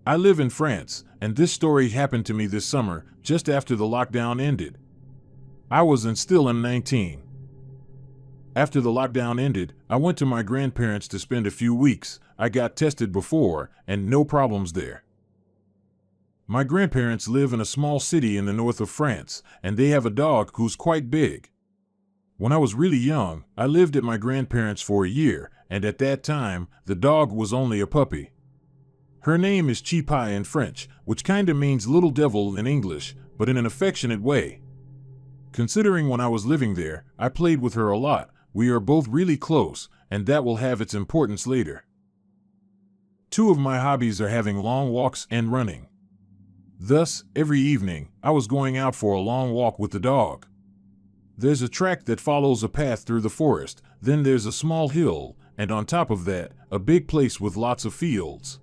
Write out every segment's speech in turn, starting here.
I live in France, and this story happened to me this summer, just after the lockdown ended. I was and still am 19. After the lockdown ended, I went to my grandparents to spend a few weeks. I got tested before, and no problems there. My grandparents live in a small city in the north of France, and they have a dog who's quite big. When I was really young, I lived at my grandparents' for a year, and at that time, the dog was only a puppy. Her name is Chipai in French, which kinda means little devil in English, but in an affectionate way. Considering when I was living there, I played with her a lot. We are both really close, and that will have its importance later. Two of my hobbies are having long walks and running. Thus, every evening, I was going out for a long walk with the dog. There's a track that follows a path through the forest, then there's a small hill, and on top of that, a big place with lots of fields.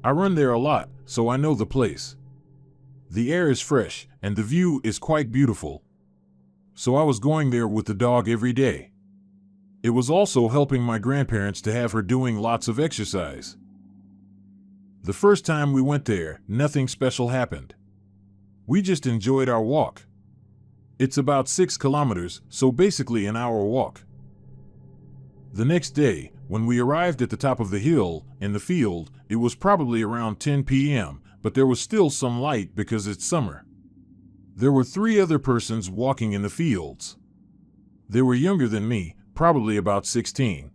I run there a lot, so I know the place. The air is fresh, and the view is quite beautiful. So I was going there with the dog every day. It was also helping my grandparents to have her doing lots of exercise. The first time we went there, nothing special happened. We just enjoyed our walk. It's about 6 kilometers, so basically an hour walk. The next day, when we arrived at the top of the hill, in the field, it was probably around 10 p.m., but there was still some light because it's summer. There were 3 other persons walking in the fields. They were younger than me, probably about 16.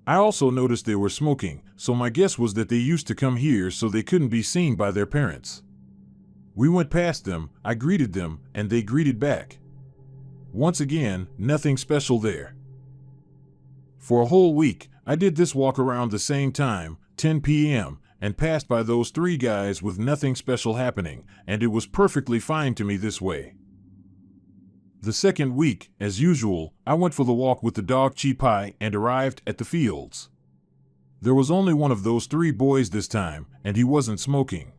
I also noticed they were smoking, so my guess was that they used to come here so they couldn't be seen by their parents. We went past them, I greeted them, and they greeted back. Once again, nothing special there. For a whole week, I did this walk around the same time, 10 p.m., and passed by those 3 guys with nothing special happening, and it was perfectly fine to me this way. The second week, as usual, I went for the walk with the dog Chipai and arrived at the fields. There was only one of those 3 boys this time, and he wasn't smoking.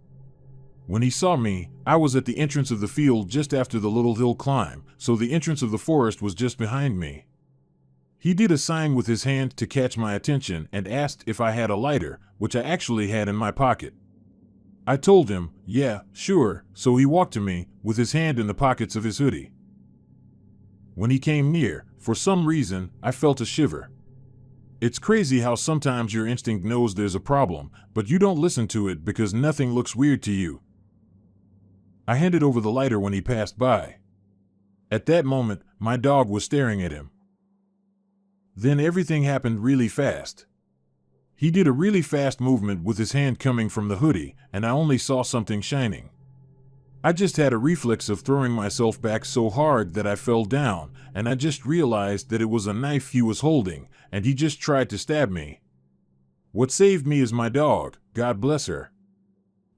When he saw me, I was at the entrance of the field just after the little hill climb, so the entrance of the forest was just behind me. He did a sign with his hand to catch my attention and asked if I had a lighter, which I actually had in my pocket. I told him, yeah, sure, so he walked to me, with his hand in the pockets of his hoodie. When he came near, for some reason, I felt a shiver. It's crazy how sometimes your instinct knows there's a problem, but you don't listen to it because nothing looks weird to you. I handed over the lighter when he passed by. At that moment, my dog was staring at him. Then everything happened really fast. He did a really fast movement with his hand coming from the hoodie, and I only saw something shining. I just had a reflex of throwing myself back so hard that I fell down, and I just realized that it was a knife he was holding, and he just tried to stab me. What saved me is my dog, God bless her.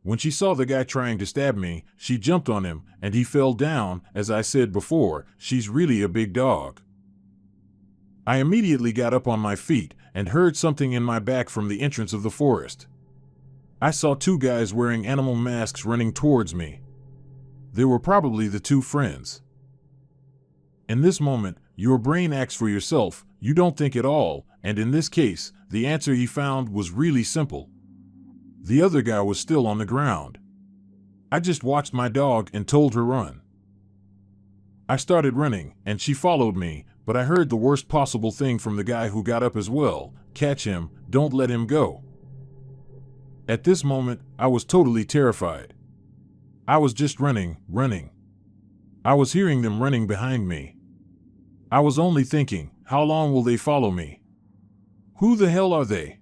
When she saw the guy trying to stab me, she jumped on him, and he fell down. As I said before, she's really a big dog. I immediately got up on my feet and heard something in my back from the entrance of the forest. I saw 2 guys wearing animal masks running towards me. They were probably the 2 friends. In this moment, your brain acts for yourself, you don't think at all, and in this case, the answer he found was really simple. The other guy was still on the ground. I just watched my dog and told her run. I started running, and she followed me, but I heard the worst possible thing from the guy who got up as well: catch him, don't let him go. At this moment, I was totally terrified. I was just running. I was hearing them running behind me. I was only thinking, how long will they follow me? Who the hell are they?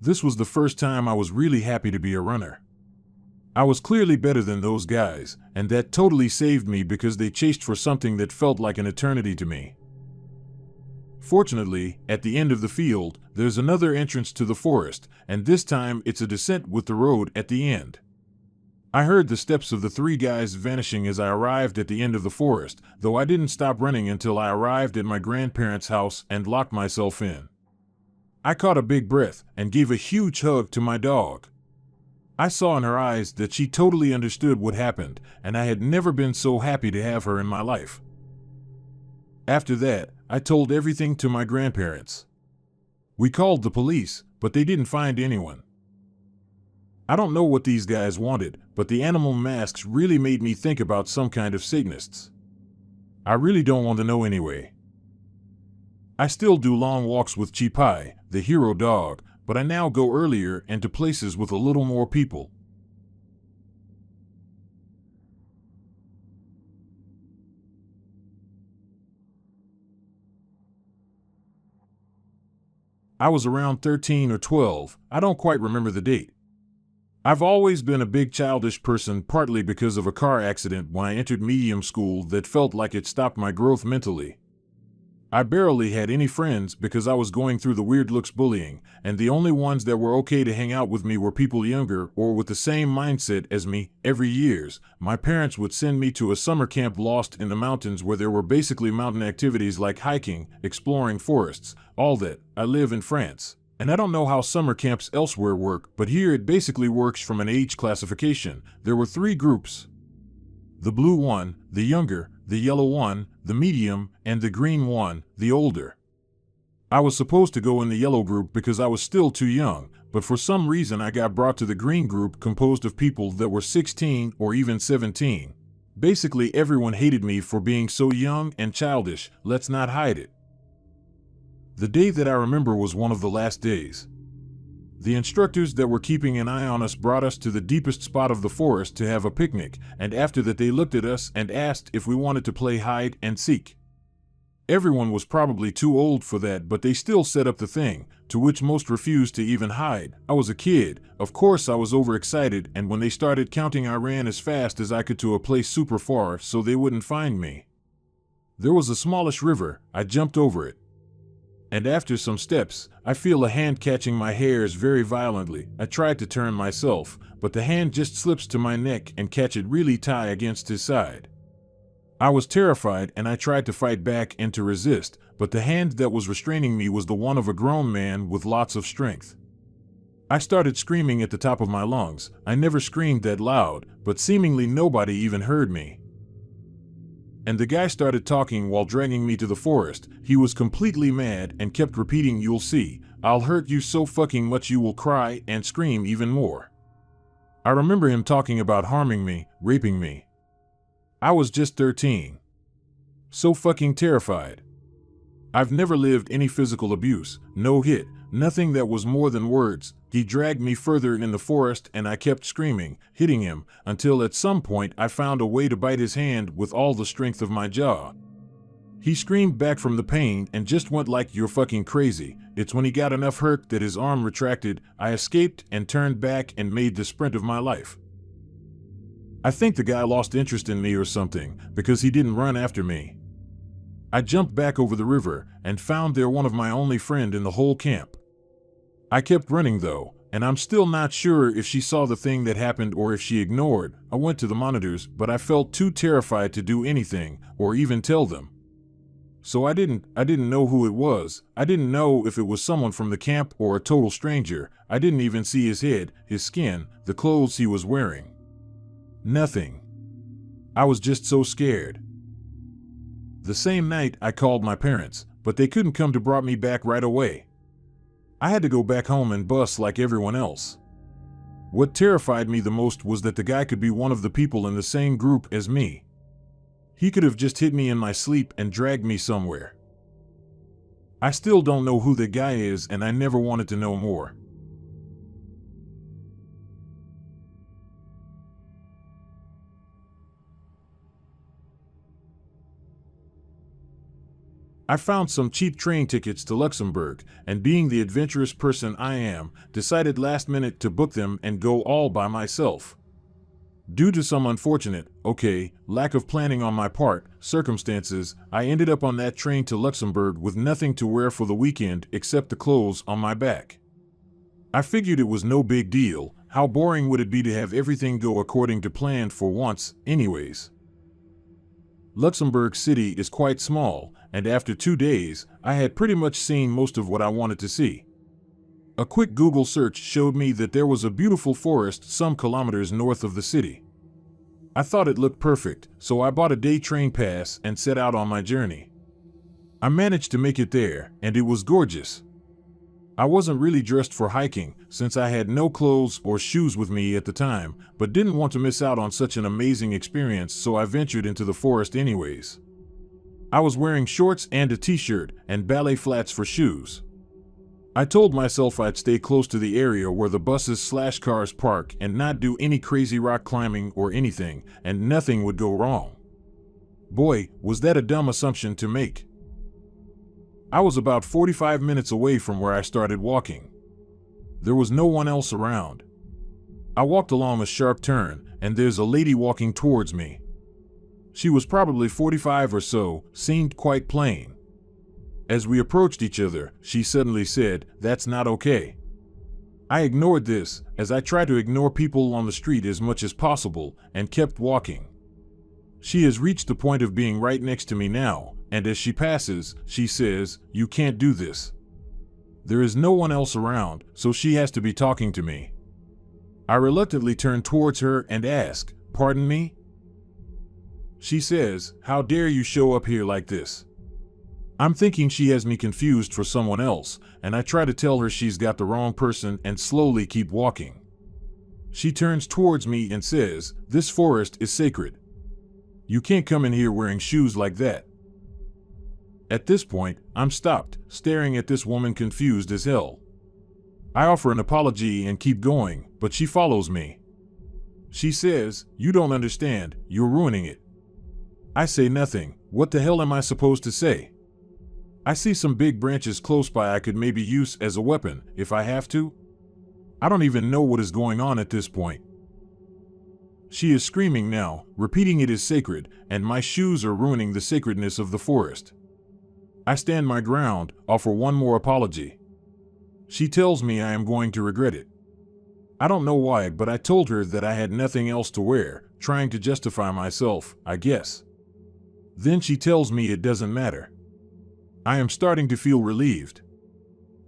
This was the first time I was really happy to be a runner. I was clearly better than those guys, and that totally saved me because they chased for something that felt like an eternity to me. Fortunately, at the end of the field, there's another entrance to the forest, and this time it's a descent with the road at the end. I heard the steps of the 3 guys vanishing as I arrived at the end of the forest, though I didn't stop running until I arrived at my grandparents' house and locked myself in. I caught a big breath and gave a huge hug to my dog. I saw in her eyes that she totally understood what happened, and I had never been so happy to have her in my life. After that, I told everything to my grandparents. We called the police, but they didn't find anyone. I don't know what these guys wanted, but the animal masks really made me think about some kind of Satanists. I really don't want to know anyway. I still do long walks with Chipai, the hero dog, but I now go earlier and to places with a little more people. I was around 13 or 12, I don't quite remember the date. I've always been a big childish person, partly because of a car accident when I entered medium school that felt like it stopped my growth mentally. I barely had any friends because I was going through the weird looks bullying, and the only ones that were okay to hang out with me were people younger or with the same mindset as me. Every year, my parents would send me to a summer camp lost in the mountains where there were basically mountain activities like hiking, exploring forests, all that. I live in France, and I don't know how summer camps elsewhere work, but here it basically works from an age classification. There were 3 groups: the blue one, the younger, the yellow one, the medium, and the green one, the older. I was supposed to go in the yellow group because I was still too young, but for some reason I got brought to the green group composed of people that were 16 or even 17. Basically everyone hated me for being so young and childish, let's not hide it. The day that I remember was one of the last days. The instructors that were keeping an eye on us brought us to the deepest spot of the forest to have a picnic, and after that they looked at us and asked if we wanted to play hide and seek. Everyone was probably too old for that, but they still set up the thing, to which most refused to even hide. I was a kid, of course I was overexcited, and when they started counting I ran as fast as I could to a place super far so they wouldn't find me. There was a smallish river, I jumped over it. And after some steps, I feel a hand catching my hairs very violently. I tried to turn myself, but the hand just slips to my neck and catch it really tight against his side. I was terrified and I tried to fight back and to resist, but the hand that was restraining me was the one of a grown man with lots of strength. I started screaming at the top of my lungs. I never screamed that loud, but seemingly nobody even heard me. And the guy started talking while dragging me to the forest. He was completely mad and kept repeating, "You'll see, I'll hurt you so fucking much you will cry and scream even more." I remember him talking about harming me, raping me. I was just 13. So fucking terrified. I've never lived any physical abuse, no hit, nothing that was more than words. He dragged me further in the forest and I kept screaming, hitting him, until at some point I found a way to bite his hand with all the strength of my jaw. He screamed back from the pain and just went like, "You're fucking crazy." It's when he got enough hurt that his arm retracted, I escaped and turned back and made the sprint of my life. I think the guy lost interest in me or something, because he didn't run after me. I jumped back over the river and found there one of my only friend in the whole camp. I kept running though, and I'm still not sure if she saw the thing that happened or if she ignored. I went to the monitors, but I felt too terrified to do anything or even tell them. So I didn't know who it was. I didn't know if it was someone from the camp or a total stranger. I didn't even see his head, his skin, the clothes he was wearing. Nothing. I was just so scared. The same night I called my parents, but they couldn't come to brought me back right away. I had to go back home and bus like everyone else. What terrified me the most was that the guy could be one of the people in the same group as me. He could have just hit me in my sleep and dragged me somewhere. I still don't know who the guy is and I never wanted to know more. I found some cheap train tickets to Luxembourg, and being the adventurous person I am, decided last minute to book them and go all by myself. Due to some unfortunate, lack of planning on my part, circumstances, I ended up on that train to Luxembourg with nothing to wear for the weekend except the clothes on my back. I figured it was no big deal. How boring would it be to have everything go according to plan for once, anyways? Luxembourg City is quite small, and after 2 days, I had pretty much seen most of what I wanted to see. A quick Google search showed me that there was a beautiful forest some kilometers north of the city. I thought it looked perfect, so I bought a day train pass and set out on my journey. I managed to make it there, and it was gorgeous. I wasn't really dressed for hiking since I had no clothes or shoes with me at the time, but didn't want to miss out on such an amazing experience, so I ventured into the forest anyways. I was wearing shorts and a t-shirt and ballet flats for shoes. I told myself I'd stay close to the area where the buses/cars park and not do any crazy rock climbing or anything, and nothing would go wrong. Boy, was that a dumb assumption to make. I was about 45 minutes away from where I started walking. There was no one else around. I walked along a sharp turn, and there's a lady walking towards me. She was probably 45 or so, seemed quite plain. As we approached each other, she suddenly said, "That's not okay." I ignored this, as I try to ignore people on the street as much as possible, and kept walking. She has reached the point of being right next to me now, and as she passes, she says, "You can't do this." There is no one else around, so she has to be talking to me. I reluctantly turn towards her and ask, "Pardon me?" She says, "How dare you show up here like this?" I'm thinking she has me confused for someone else, and I try to tell her she's got the wrong person and slowly keep walking. She turns towards me and says, "This forest is sacred. You can't come in here wearing shoes like that." At this point, I'm stopped, staring at this woman confused as hell. I offer an apology and keep going, but she follows me. She says, "You don't understand, you're ruining it." I say nothing. What the hell am I supposed to say? I see some big branches close by I could maybe use as a weapon, if I have to. I don't even know what is going on at this point. She is screaming now, repeating it is sacred, and my shoes are ruining the sacredness of the forest. I stand my ground, offer one more apology. She tells me I am going to regret it. I don't know why, but I told her that I had nothing else to wear, trying to justify myself, I guess. Then she tells me it doesn't matter. I am starting to feel relieved.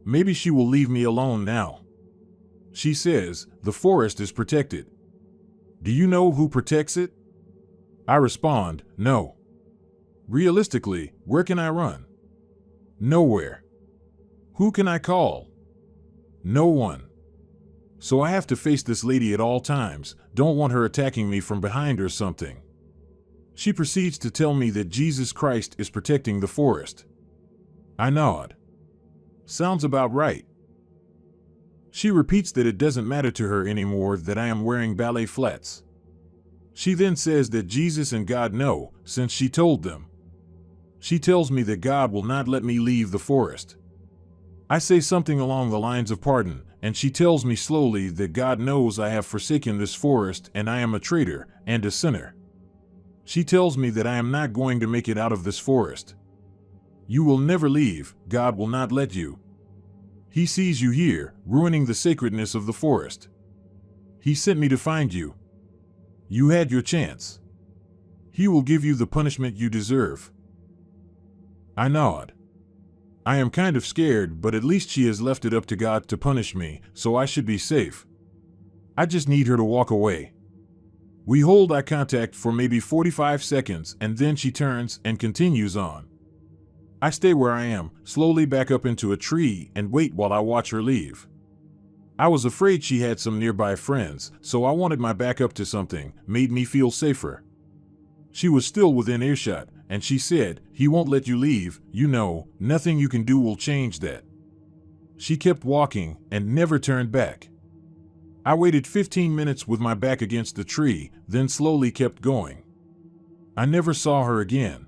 Maybe she will leave me alone now. She says, "The forest is protected. Do you know who protects it?" I respond, "No." Realistically, where can I run? Nowhere. Who can I call? No one. So I have to face this lady at all times, don't want her attacking me from behind or something. She proceeds to tell me that Jesus Christ is protecting the forest. I nod. Sounds about right. She repeats that it doesn't matter to her anymore that I am wearing ballet flats. She then says that Jesus and God know, since she told them. She tells me that God will not let me leave the forest. I say something along the lines of pardon, and she tells me slowly that God knows I have forsaken this forest and I am a traitor and a sinner. She tells me that I am not going to make it out of this forest. You will never leave, God will not let you. He sees you here, ruining the sacredness of the forest. He sent me to find you. You had your chance. He will give you the punishment you deserve. I nod. I am kind of scared, but at least she has left it up to God to punish me, so I should be safe. I just need her to walk away. We hold eye contact for maybe 45 seconds, and then she turns and continues on. I stay where I am, slowly back up into a tree, and wait while I watch her leave. I was afraid she had some nearby friends, so I wanted my back up to something, made me feel safer. She was still within earshot, and she said, "He won't let you leave, you know, nothing you can do will change that." She kept walking and never turned back. I waited 15 minutes with my back against the tree, then slowly kept going. I never saw her again.